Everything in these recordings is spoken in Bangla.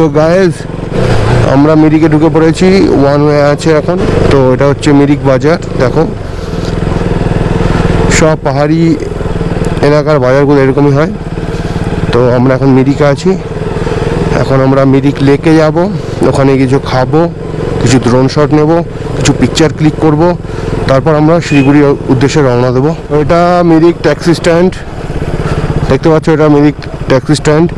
সো গাইজ আমরা মিরিকে ঢুকে পড়েছি, ওয়ান ওয়ে আছে এখন। তো এটা হচ্ছে মিরিক বাজার। দেখো সব পাহাড়ি এলাকার বাজারগুলো এরকমই হয়। তো আমরা এখন মিরিকে আছি। এখন আমরা মিরিক লেকে যাব, ওখানে কিছু খাবো, কিছু ড্রোন শট নেব, কিছু পিকচার ক্লিক করব, তারপর আমরা শিলিগুড়ির উদ্দেশ্যে রওনা দেবো। এটা মিরিক ট্যাক্সি স্ট্যান্ড, দেখতে পাচ্ছ এটা মিরিক ট্যাক্সি স্ট্যান্ড।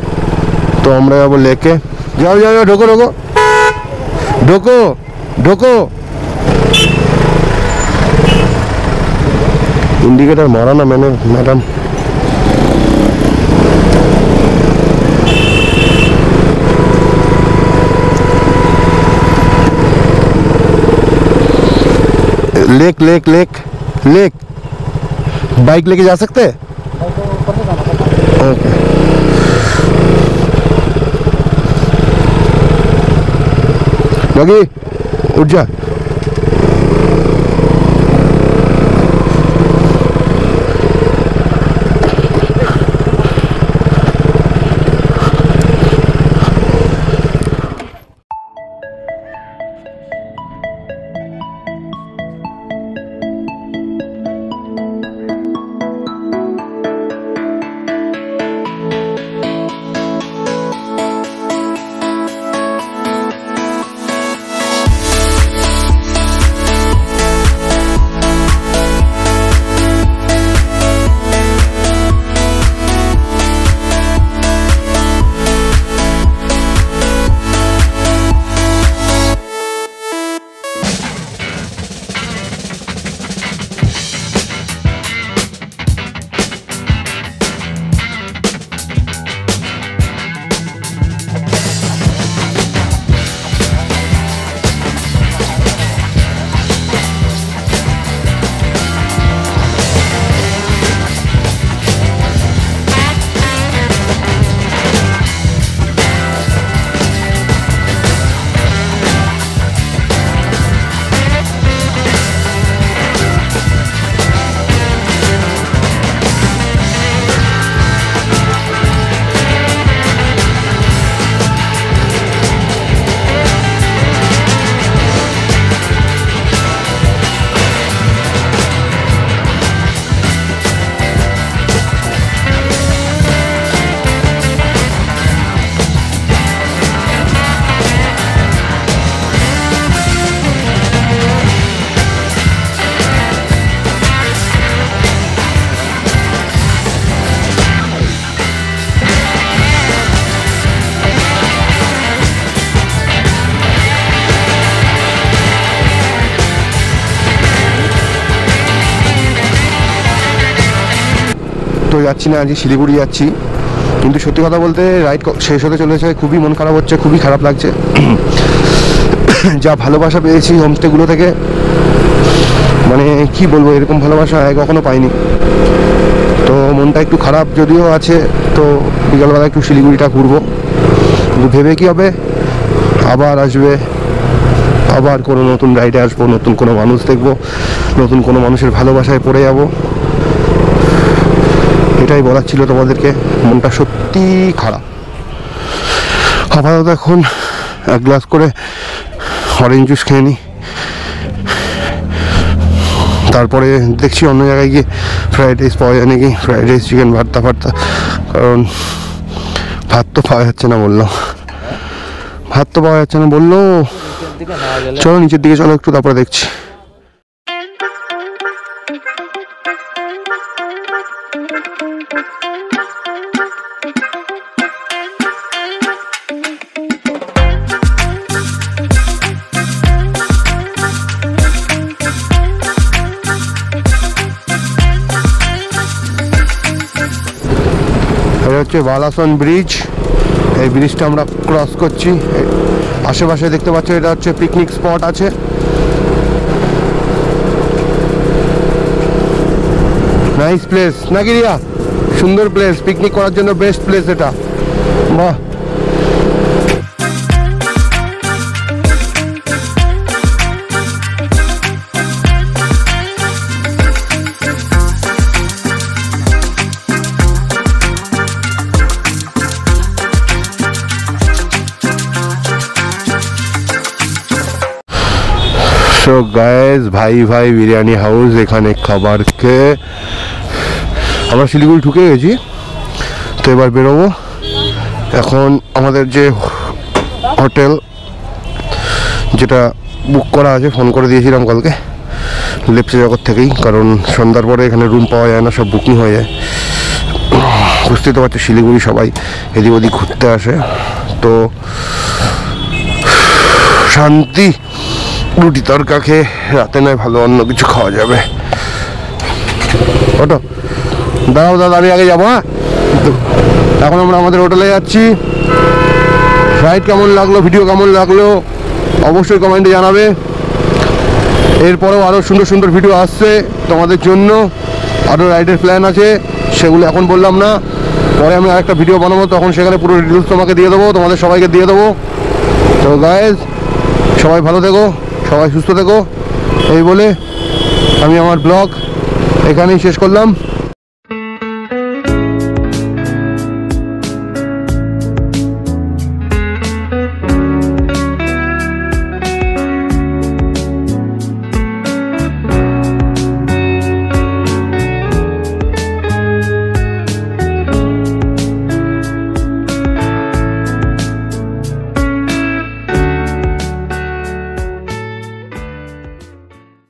তো আমরা যাবো লেকে। যাও যাও যাও, ঢোকো ঢোকো ঢোকো ঢোকো। ইন্ডিকেটার মারা না madam. Lake lake lake lake bike लेके जा सकते हैं? ओके। लगी उठ जा। তো যাচ্ছি না, আজকে শিলিগুড়ি যাচ্ছি। কিন্তু সত্যি কথা বলতে রাইড শেষ হতে চলেছে, খুবই মন খারাপ হচ্ছে, খুবই খারাপ লাগছে। যা ভালোবাসা পেয়েছি হোমস্টেগুলো থেকে, মানে কি বলবো, এরকম ভালোবাসা কখনো পাইনি। তো মনটা একটু খারাপ যদিও আছে। তো বিকালবেলা একটু শিলিগুড়িটা ঘুরবো, কিন্তু ভেবে কি হবে, আবার আসবে, আবার কোনো নতুন রাইডে আসবো, নতুন কোনো মানুষ দেখবো, নতুন কোনো মানুষের ভালোবাসায় পড়ে যাবো। এটাই বলার ছিল তোমাদেরকে। মনটা সত্যি খারাপ। আপাতত এখন এক গ্লাস করে অরেঞ্জ জুস খেয়ে নিই, তারপরে দেখছি অন্য জায়গায় গিয়ে ফ্রাইড রাইস পাওয়া যায় নাকি, ফ্রাইড রাইস, চিকেন ভর্তা ফার্তা। কারণ ভাত তো পাওয়া যাচ্ছে না বললো, ভাত তো পাওয়া যাচ্ছে না বললো। চলো নিচের দিকে চলো একটু, তারপরে দেখছি। হচ্ছে বালাসন ব্রিজ। এই ব্রিজটা আমরা ক্রস করছি। আশেপাশে দেখতে পাচ্ছ এটা হচ্ছে পিকনিক স্পট আছে। নাইস প্লেস নাকি রিয়া? সুন্দর প্লেস, পিকনিক করার জন্য বেস্ট প্লেস এটা। বাহ, সো গাইস, ভাই ভাই বিরিয়ানি হাউস, এখানে খাবার খেয়ে আমরা শিলিগুড়ি ঢুকে গেছি। তো এবার বেরোবো। এখন আমাদের যে হোটেল যেটা বুক করা আছে, ফোন করে দিয়েছিলাম কালকে লেপচা জগৎ থেকেই, কারণ সন্ধ্যার পরে এখানে রুম পাওয়া যায় না, সব বুকিং হয়ে যায়। বুঝতেই তো পারছি শিলিগুড়ি সবাই এদিক ওদিক ঘুরতে আসে, তো শান্তি রুটি তরকা খেয়ে রাতে নয় ভালো অন্য কিছু খাওয়া যাবে। ওটো দাঁড়াও দাদা, আমি আগে যাবো। হ্যাঁ, এখন আমরা আমাদের হোটেলে যাচ্ছি। রাইড কেমন লাগলো, ভিডিও কেমন লাগলো অবশ্যই কমেন্টে জানাবে। এরপরেও আরও সুন্দর সুন্দর ভিডিও আসছে তোমাদের জন্য, আরও রাইডের প্ল্যান আছে, সেগুলো এখন বললাম না, পরে আমি আরেকটা ভিডিও বানাবো, তখন সেখানে পুরো ডিটেলস তোমাকে দিয়ে দেবো, তোমাদের সবাইকে দিয়ে দেবো। তো গাইজ, সবাই ভালো থেকো, সবাই সুস্থ থেকো, এই বলে আমি আমার ব্লগ এখানেই শেষ করলাম।